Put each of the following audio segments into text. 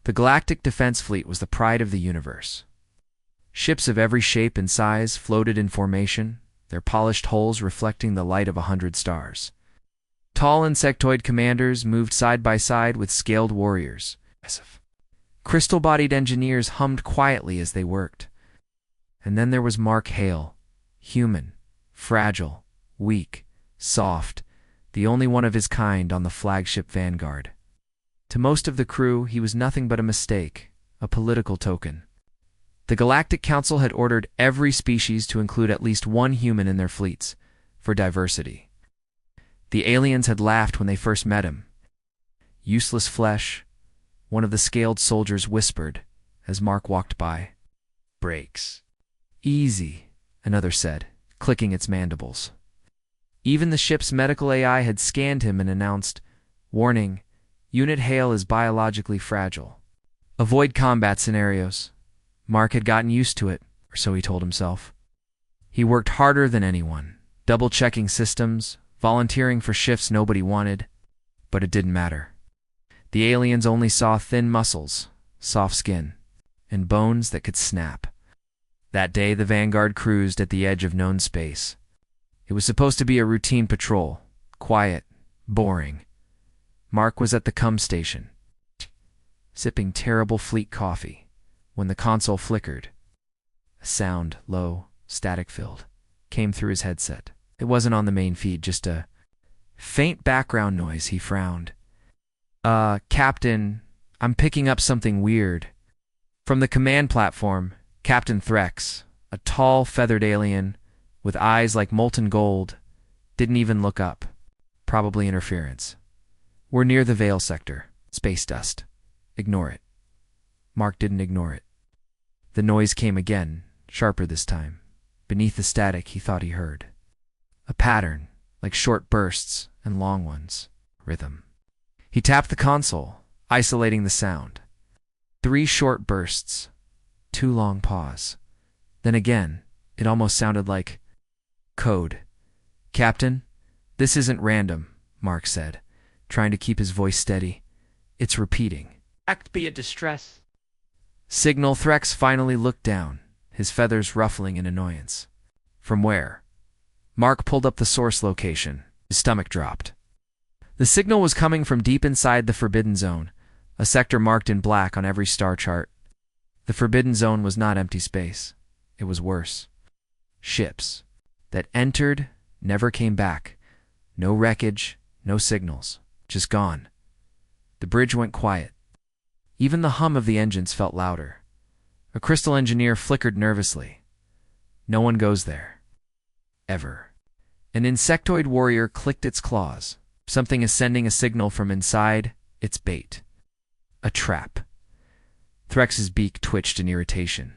The Galactic Defense Fleet was the pride of the universe. Ships of every shape and size floated in formation, their polished hulls reflecting the light of 100 stars. Tall insectoid commanders moved side by side with scaled warriors. Crystal-bodied engineers hummed quietly as they worked. And then there was Mark Hale, human, fragile, weak, soft, the only one of his kind on the flagship Vanguard. To most of the crew, he was nothing but a mistake, a political token. The Galactic Council had ordered every species to include at least one human in their fleets, for diversity. The aliens had laughed when they first met him. Useless flesh, one of the scaled soldiers whispered as Mark walked by. Brakes. Easy, another said, clicking its mandibles. Even the ship's medical AI had scanned him and announced, "Warning, Unit Hale is biologically fragile. Avoid combat scenarios." Mark had gotten used to it, or so he told himself. He worked harder than anyone, double-checking systems, volunteering for shifts nobody wanted, but it didn't matter. The aliens only saw thin muscles, soft skin, and bones that could snap. That day, the Vanguard cruised at the edge of known space. It was supposed to be a routine patrol, quiet, boring. Mark was at the cum station, sipping terrible fleet coffee, when the console flickered. A sound, low, static-filled, came through his headset. It wasn't on the main feed, just a faint background noise. He frowned. Captain, I'm picking up something weird." From the command platform, Captain Threx, a tall, feathered alien with eyes like molten gold, didn't even look up. Probably interference. "We're near the Veil sector. Space dust. Ignore it." Mark didn't ignore it. The noise came again, sharper this time. Beneath the static he thought he heard a pattern, like short bursts and long ones. Rhythm. He tapped the console, isolating the sound. 3 short bursts. 2 long pause. Then again, it almost sounded like code. "Captain, this isn't random," Mark said, trying to keep his voice steady. "It's repeating." "Act be a distress." Signal. Threx finally looked down, his feathers ruffling in annoyance. "From where?" Mark pulled up the source location. His stomach dropped. The signal was coming from deep inside the Forbidden Zone, a sector marked in black on every star chart. The Forbidden Zone was not empty space. It was worse. Ships that entered never came back. No wreckage, no signals, just gone. The bridge went quiet. Even the hum of the engines felt louder. A crystal engineer flickered nervously. "No one goes there. Ever." An insectoid warrior clicked its claws. Something is sending a signal from inside its bait. A trap. Threx's beak twitched in irritation.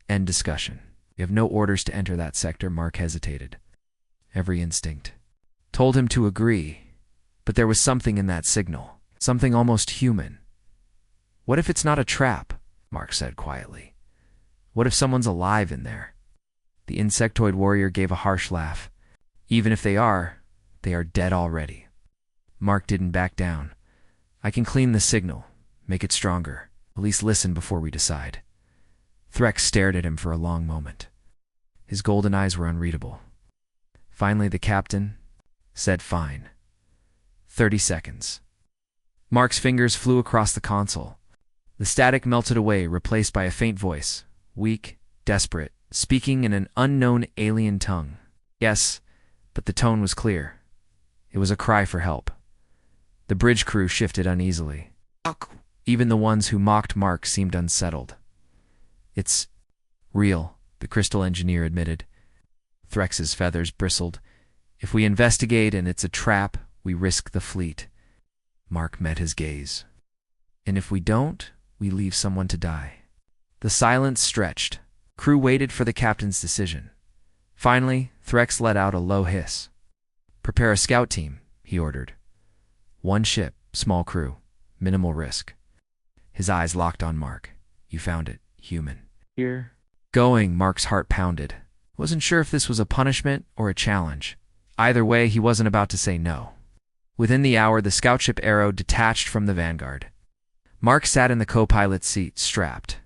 End discussion. "You have no orders to enter that sector." Mark hesitated. Every instinct told him to agree, but there was something in that signal, something almost human. "What if it's not a trap?" Mark said quietly. "What if someone's alive in there?" The insectoid warrior gave a harsh laugh. "Even if they are dead already." Mark didn't back down. "I can clean the signal, make it stronger. At least listen before we decide." Threx stared at him for a long moment. His golden eyes were unreadable. Finally, the captain said, "Fine." 30 seconds. Mark's fingers flew across the console. The static melted away, replaced by a faint voice, weak, desperate, speaking in an unknown alien tongue. Yes, but the tone was clear. It was a cry for help. The bridge crew shifted uneasily. Even the ones who mocked Mark seemed unsettled. "It's real," the crystal engineer admitted. Threx's feathers bristled. "If we investigate and it's a trap, we risk the fleet." Mark met his gaze. "And if we don't, we leave someone to die." The silence stretched. Crew waited for the captain's decision. Finally, Threx let out a low hiss. "Prepare a scout team," he ordered. 1 ship, small crew, minimal risk. His eyes locked on Mark. "You found it, human." "Here." "Going." Mark's heart pounded. Wasn't sure if this was a punishment or a challenge. Either way, he wasn't about to say no. Within the hour, the scout ship Arrow detached from the Vanguard. Mark sat in the co-pilot's seat, strapped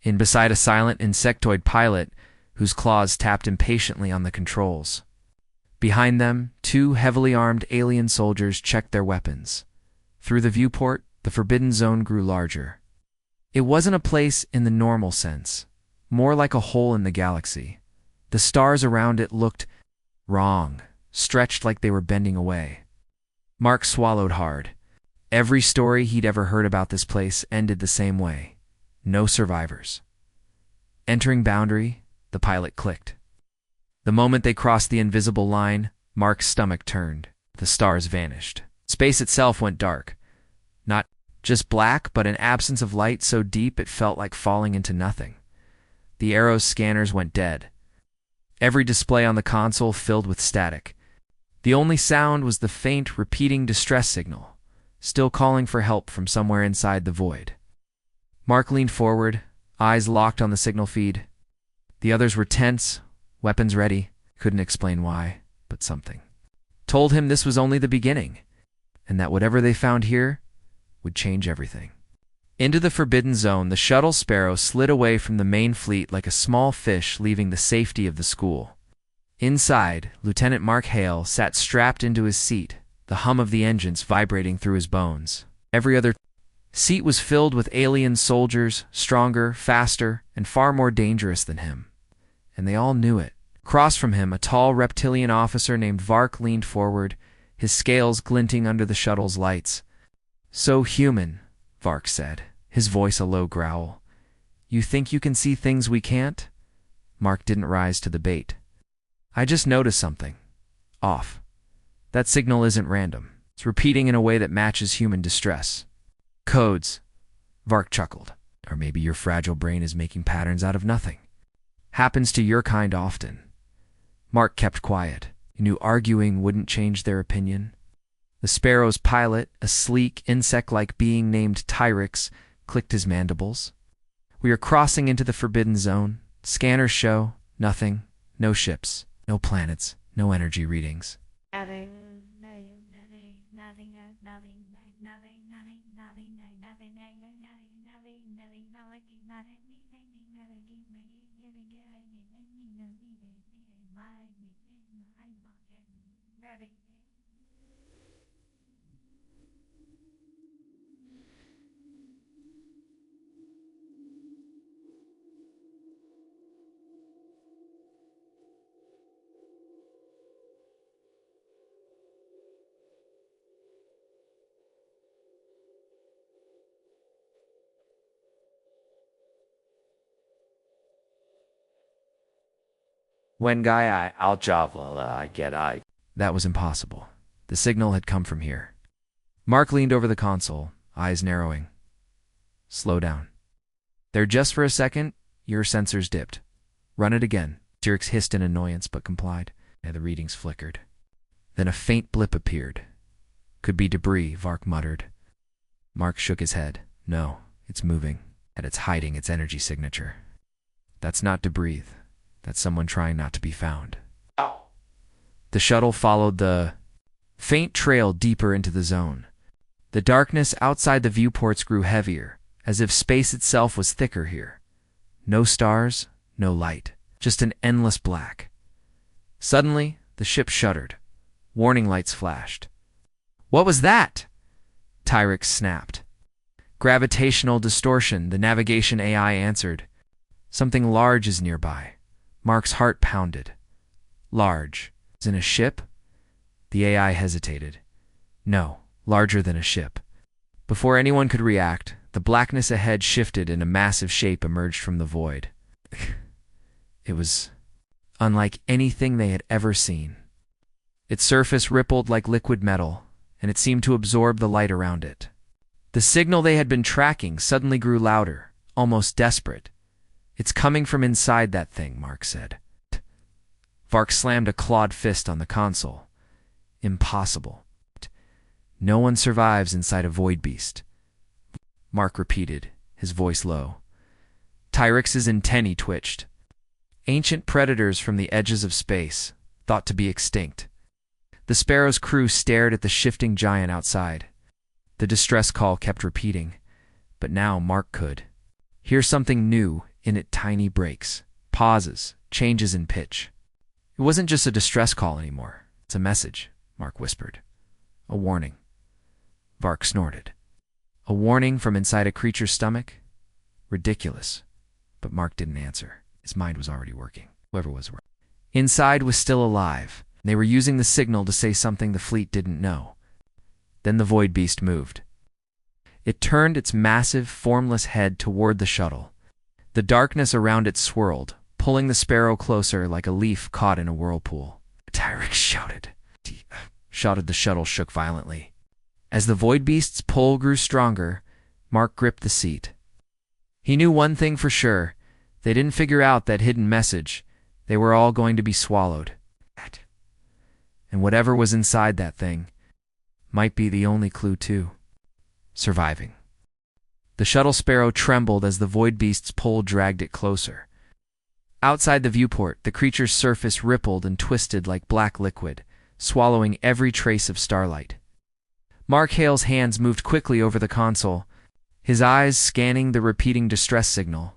in beside a silent insectoid pilot whose claws tapped impatiently on the controls. Behind them, two heavily armed alien soldiers checked their weapons. Through the viewport, the forbidden zone grew larger. It wasn't a place in the normal sense, more like a hole in the galaxy. The stars around it looked wrong, stretched like they were bending away. Mark swallowed hard. Every story he'd ever heard about this place ended the same way. No survivors. Entering boundary, the pilot clicked. The moment they crossed the invisible line, Mark's stomach turned. The stars vanished. Space itself went dark. Not just black, but an absence of light so deep it felt like falling into nothing. The Arrow's scanners went dead. Every display on the console filled with static. The only sound was the faint, repeating distress signal, still calling for help from somewhere inside the void. Mark leaned forward, eyes locked on the signal feed. The others were tense, weapons ready. Couldn't explain why, but something told him this was only the beginning, and that whatever they found here would change everything. Into the forbidden zone, the shuttle Sparrow slid away from the main fleet like a small fish leaving the safety of the school. Inside, Lieutenant Mark Hale sat strapped into his seat, the hum of the engines vibrating through his bones. Every other seat was filled with alien soldiers, stronger, faster, and far more dangerous than him. And they all knew it. Across from him, a tall reptilian officer named Vark leaned forward, his scales glinting under the shuttle's lights. "So human," Vark said, his voice a low growl. "You think you can see things we can't?" Mark didn't rise to the bait. "I just noticed something. Off. That signal isn't random. It's repeating in a way that matches human distress." "Codes," Vark chuckled. "Or maybe your fragile brain is making patterns out of nothing. Happens to your kind often." Mark kept quiet. He knew arguing wouldn't change their opinion. The Sparrow's pilot, a sleek, insect-like being named Tyrix, clicked his mandibles. "We are crossing into the forbidden zone. Scanners show nothing, no ships, no planets, no energy readings." "When guy I'll I get I." That was impossible. The signal had come from here. Mark leaned over the console, eyes narrowing. "Slow down." "There just for a second, your sensors dipped. Run it again." Tyrix hissed in annoyance but complied. The readings flickered. Then a faint blip appeared. "Could be debris," Vark muttered. Mark shook his head. "No, it's moving, and it's hiding its energy signature." "That's not debris. That's someone trying not to be found." Ow. The shuttle followed the faint trail deeper into the zone. The darkness outside the viewports grew heavier, as if space itself was thicker here. No stars, no light, just an endless black. Suddenly, the ship shuddered. Warning lights flashed. "What was that?" Tyrix snapped. "Gravitational distortion," the navigation AI answered. "Something large is nearby." Mark's heart pounded. "Large? As in a ship?" The AI hesitated. "No, larger than a ship." Before anyone could react, the blackness ahead shifted and a massive shape emerged from the void. It was unlike anything they had ever seen. Its surface rippled like liquid metal, and it seemed to absorb the light around it. The signal they had been tracking suddenly grew louder, almost desperate. "It's coming from inside that thing," Mark said. Vark slammed a clawed fist on the console. "Impossible. No one survives inside a void beast." Mark repeated, his voice low. Tyrix's antennae twitched. Ancient predators from the edges of space, thought to be extinct. The Sparrow's crew stared at the shifting giant outside. The distress call kept repeating. But now Mark could hear something new in it, tiny breaks, pauses, changes in pitch. It wasn't just a distress call anymore. It's a message, Mark whispered. A warning. Vark snorted. A warning from inside a creature's stomach? Ridiculous. But Mark didn't answer. His mind was already working. Whoever was working. Inside was still alive. They were using the signal to say something the fleet didn't know. Then the void beast moved. It turned its massive, formless head toward the shuttle. The darkness around it swirled, pulling the sparrow closer like a leaf caught in a whirlpool. Tyrex shouted. The shuttle shook violently. As the void beast's pull grew stronger, Mark gripped the seat. He knew one thing for sure. They didn't figure out that hidden message. They were all going to be swallowed. And whatever was inside that thing might be the only clue too. Surviving. The shuttle sparrow trembled as the void beast's pull dragged it closer. Outside the viewport, the creature's surface rippled and twisted like black liquid, swallowing every trace of starlight. Mark Hale's hands moved quickly over the console, his eyes scanning the repeating distress signal.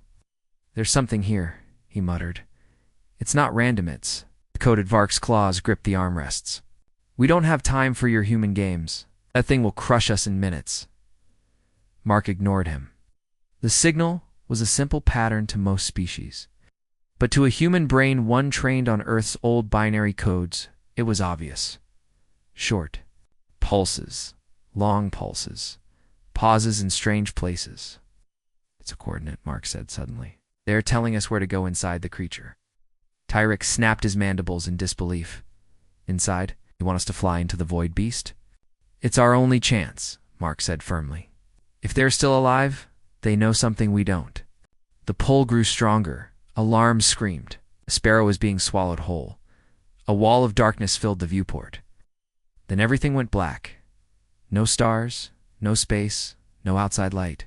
There's something here, he muttered. It's not random, it's... The coated Vark's claws gripped the armrests. We don't have time for your human games. That thing will crush us in minutes. Mark ignored him. The signal was a simple pattern to most species. But to a human brain one trained on Earth's old binary codes, it was obvious. Short. Pulses. Long pulses. Pauses in strange places. It's a coordinate, Mark said suddenly. They are telling us where to go inside the creature. Tyrex snapped his mandibles in disbelief. Inside? You want us to fly into the void beast? It's our only chance, Mark said firmly. If they're still alive, they know something we don't. The pull grew stronger. Alarms screamed. The sparrow was being swallowed whole. A wall of darkness filled the viewport. Then everything went black. No stars, no space, no outside light.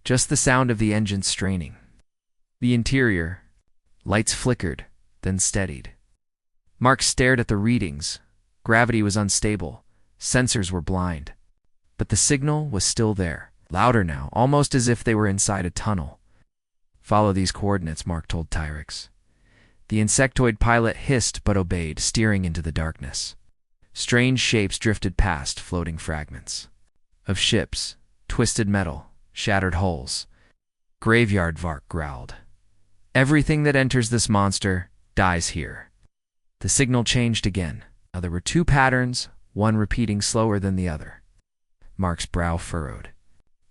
Just the sound of the engine straining. The interior. Lights flickered, then steadied. Mark stared at the readings. Gravity was unstable. Sensors were blind. But the signal was still there, louder now, almost as if they were inside a tunnel. Follow these coordinates, Mark told Tyrex. The insectoid pilot hissed but obeyed, steering into the darkness. Strange shapes drifted past, floating fragments. Of ships, twisted metal, shattered hulls. Graveyard, Vark growled. Everything that enters this monster dies here. The signal changed again. Now there were two patterns, one repeating slower than the other. Mark's brow furrowed.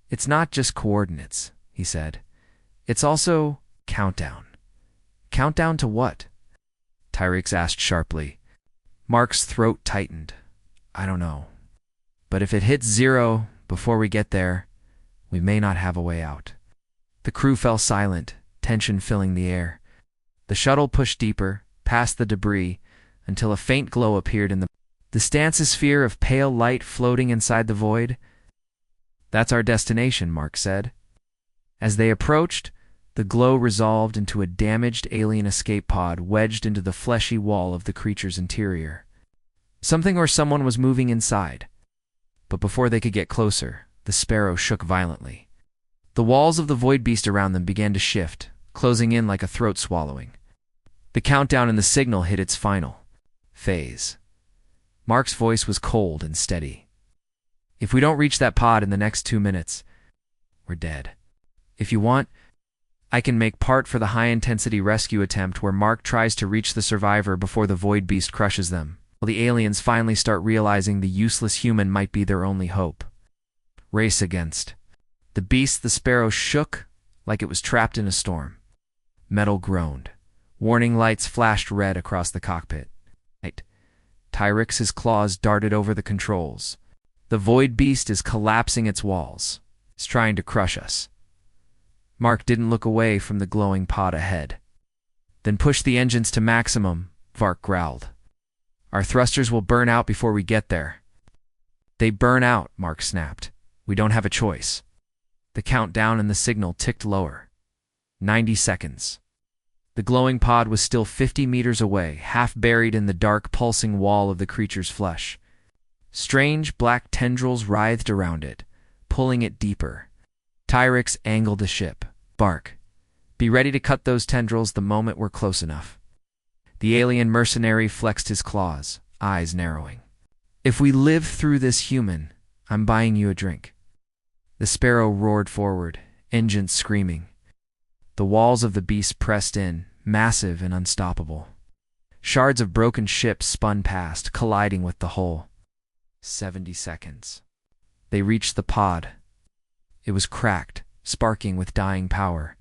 It's not just coordinates, he said. It's also countdown. Countdown to what? Tyrex asked sharply. Mark's throat tightened. I don't know. But if it hits 0 before we get there, we may not have a way out. The crew fell silent, tension filling the air. The shuttle pushed deeper, past the debris, until a faint glow appeared in the stantosphere of pale light floating inside the void. That's our destination, Mark said. As they approached, the glow resolved into a damaged alien escape pod wedged into the fleshy wall of the creature's interior. Something or someone was moving inside. But before they could get closer, the sparrow shook violently. The walls of the void beast around them began to shift, closing in like a throat swallowing. The countdown and the signal hit its final phase. Mark's voice was cold and steady. If we don't reach that pod in the next 2 minutes, we're dead. If you want, I can make part for the high-intensity rescue attempt where Mark tries to reach the survivor before the void beast crushes them, while the aliens finally start realizing the useless human might be their only hope. Race against. The beast, the sparrow, shook like it was trapped in a storm. Metal groaned. Warning lights flashed red across the cockpit. Tyrex's claws darted over the controls. The void beast is collapsing its walls. It's trying to crush us. Mark didn't look away from the glowing pod ahead. Then push the engines to maximum, Vark growled. Our thrusters will burn out before we get there. They burn out, Mark snapped. We don't have a choice. The countdown and the signal ticked lower. 90 seconds. The glowing pod was still 50 meters away, half buried in the dark, pulsing wall of the creature's flesh. Strange black tendrils writhed around it, pulling it deeper. Tyrix angled the ship. Bark. Be ready to cut those tendrils the moment we're close enough. The alien mercenary flexed his claws, eyes narrowing. If we live through this, human, I'm buying you a drink. The Sparrow roared forward, engines screaming. The walls of the beast pressed in, massive and unstoppable. Shards of broken ships spun past, colliding with the hull. 70 seconds. They reached the pod. It was cracked, sparking with dying power.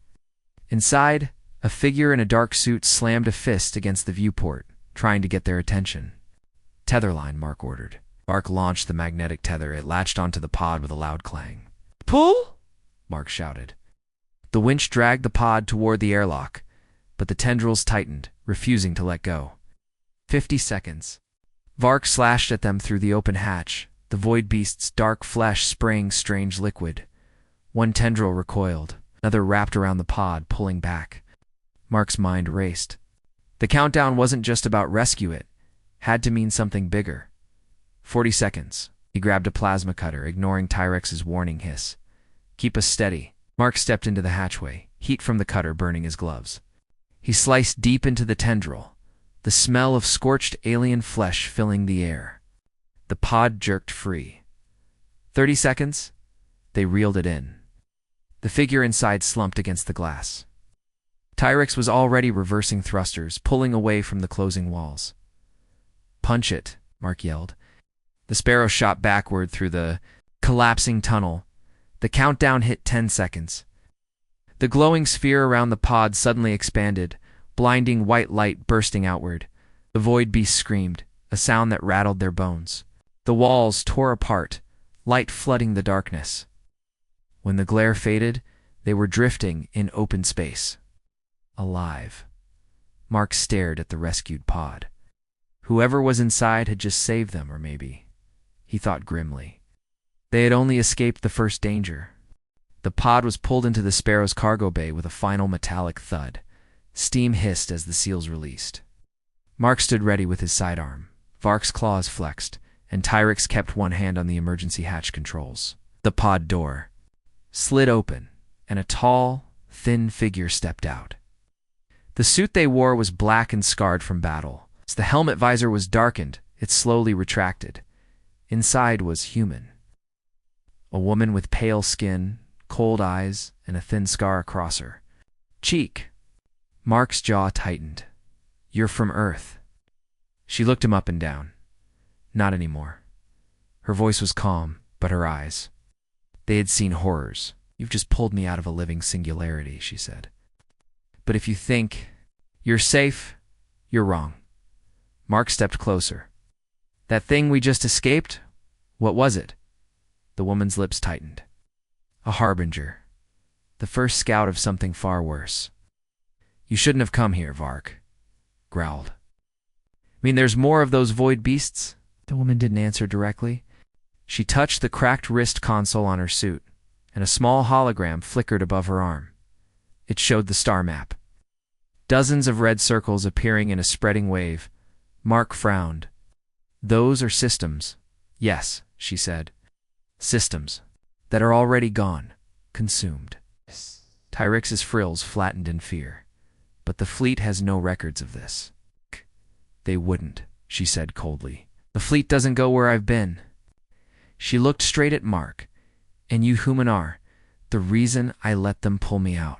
Inside, a figure in a dark suit slammed a fist against the viewport, trying to get their attention. Tetherline, Mark ordered. Mark launched the magnetic tether. It latched onto the pod with a loud clang. Pull! Mark shouted. The winch dragged the pod toward the airlock, but the tendrils tightened, refusing to let go. 50 seconds. Vark slashed at them through the open hatch, the void beast's dark flesh spraying strange liquid. One tendril recoiled, another wrapped around the pod, pulling back. Mark's mind raced. The countdown wasn't just about rescue, it had to mean something bigger. 40 seconds. He grabbed a plasma cutter, ignoring Tyrex's warning hiss. Keep us steady. Mark stepped into the hatchway, heat from the cutter burning his gloves. He sliced deep into the tendril, the smell of scorched alien flesh filling the air. The pod jerked free. 30 seconds. They reeled it in. The figure inside slumped against the glass. Tyrex was already reversing thrusters, pulling away from the closing walls. Punch it, Mark yelled. The Sparrow shot backward through the collapsing tunnel. The countdown hit 10 seconds. The glowing sphere around the pod suddenly expanded, blinding white light bursting outward. The void beast screamed, a sound that rattled their bones. The walls tore apart, light flooding the darkness. When the glare faded, they were drifting in open space. Alive. Mark stared at the rescued pod. Whoever was inside had just saved them, or maybe, he thought grimly, they had only escaped the first danger. The pod was pulled into the Sparrow's cargo bay with a final metallic thud. Steam hissed as the seals released. Mark stood ready with his sidearm. Vark's claws flexed, and Tyrix kept one hand on the emergency hatch controls. The pod door slid open, and a tall, thin figure stepped out. The suit they wore was black and scarred from battle. As the helmet visor was darkened, it slowly retracted. Inside was human. A woman with pale skin, cold eyes, and a thin scar across her cheek. Mark's jaw tightened. You're from Earth. She looked him up and down. Not anymore. Her voice was calm, but her eyes, they had seen horrors. You've just pulled me out of a living singularity, she said. But if you think you're safe, you're wrong. Mark stepped closer. That thing we just escaped? What was it? The woman's lips tightened. A harbinger. The first scout of something far worse. You shouldn't have come here, Vark growled. There's more of those void beasts? The woman didn't answer directly. She touched the cracked wrist console on her suit, and a small hologram flickered above her arm. It showed the star map. Dozens of red circles appearing in a spreading wave. Mark frowned. Those are systems. Yes, she said. Systems that are already gone, consumed. Tyrix's frills flattened in fear. But the fleet has no records of this. They wouldn't, she said coldly. The fleet doesn't go where I've been. She looked straight at Mark. And you human are the reason I let them pull me out.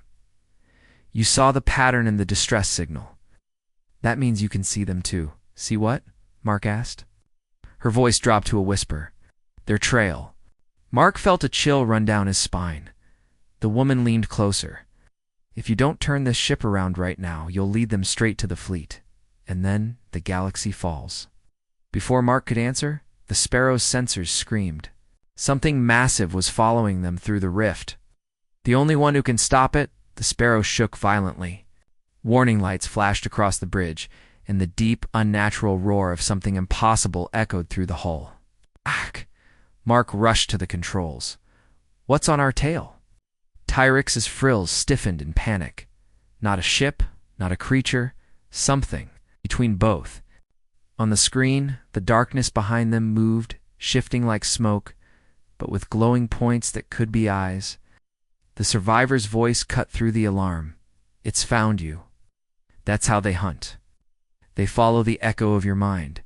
You saw the pattern in the distress signal. That means you can see them too. See what? Mark asked. Her voice dropped to a whisper. Their trail. Mark felt a chill run down his spine. The woman leaned closer. If you don't turn this ship around right now, you'll lead them straight to the fleet. And then the galaxy falls. Before Mark could answer, the Sparrow's sensors screamed. Something massive was following them through the rift. The only one who can stop it? The Sparrow shook violently. Warning lights flashed across the bridge, and the deep, unnatural roar of something impossible echoed through the hull. Ack! Mark rushed to the controls. What's on our tail? Tyrix's frills stiffened in panic. Not a ship, not a creature, something between both. On the screen, the darkness behind them moved, shifting like smoke, but with glowing points that could be eyes. The survivor's voice cut through the alarm. It's found you. That's how they hunt. They follow the echo of your mind.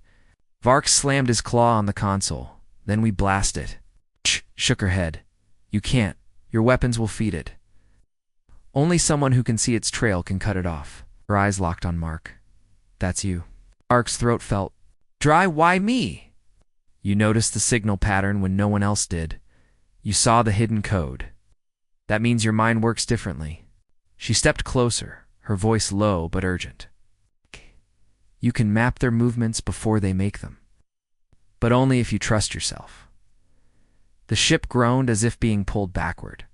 Vark slammed his claw on the console. Then we blast it. Shook her head. You can't. Your weapons will feed it. Only someone who can see its trail can cut it off. Her eyes locked on Mark. That's you. Mark's throat felt dry. Why me? You noticed the signal pattern when no one else did. You saw the hidden code. That means your mind works differently. She stepped closer, her voice low but urgent. You can map their movements before they make them. But only if you trust yourself. The ship groaned as if being pulled backward.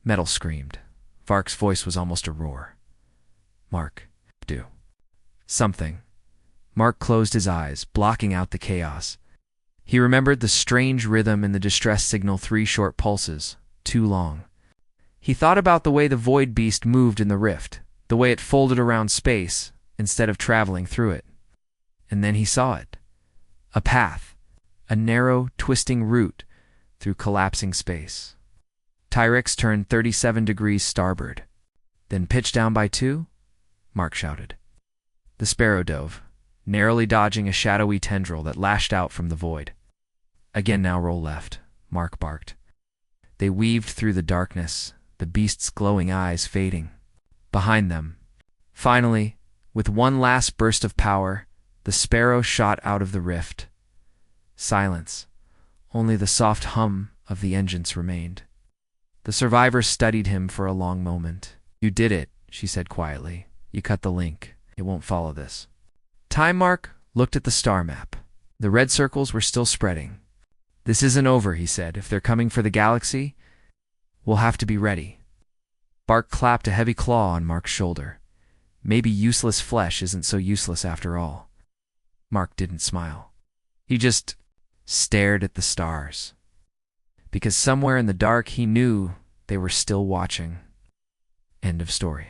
Metal screamed. Vark's voice was almost a roar. Mark, do something. Mark closed his eyes, blocking out the chaos. He remembered the strange rhythm in the distress signal, 3 short pulses, too long. He thought about the way the void beast moved in the rift, the way it folded around space instead of traveling through it. And then he saw it. A path, a narrow, twisting route through collapsing space. Tyrix turned 37 degrees starboard. Then pitch down by 2? Mark shouted. The sparrow dove, narrowly dodging a shadowy tendril that lashed out from the void. Again now roll left, Mark barked. They weaved through the darkness, the beast's glowing eyes fading. Behind them, finally, with one last burst of power, the sparrow shot out of the rift. Silence. Only the soft hum of the engines remained. The survivor studied him for a long moment. You did it, she said quietly. You cut the link. It won't follow this. Time Mark looked at the star map. The red circles were still spreading. This isn't over, he said. If they're coming for the galaxy, we'll have to be ready. Bark clapped a heavy claw on Mark's shoulder. Maybe useless flesh isn't so useless after all. Mark didn't smile. He just stared at the stars. Because somewhere in the dark he knew they were still watching. End of story.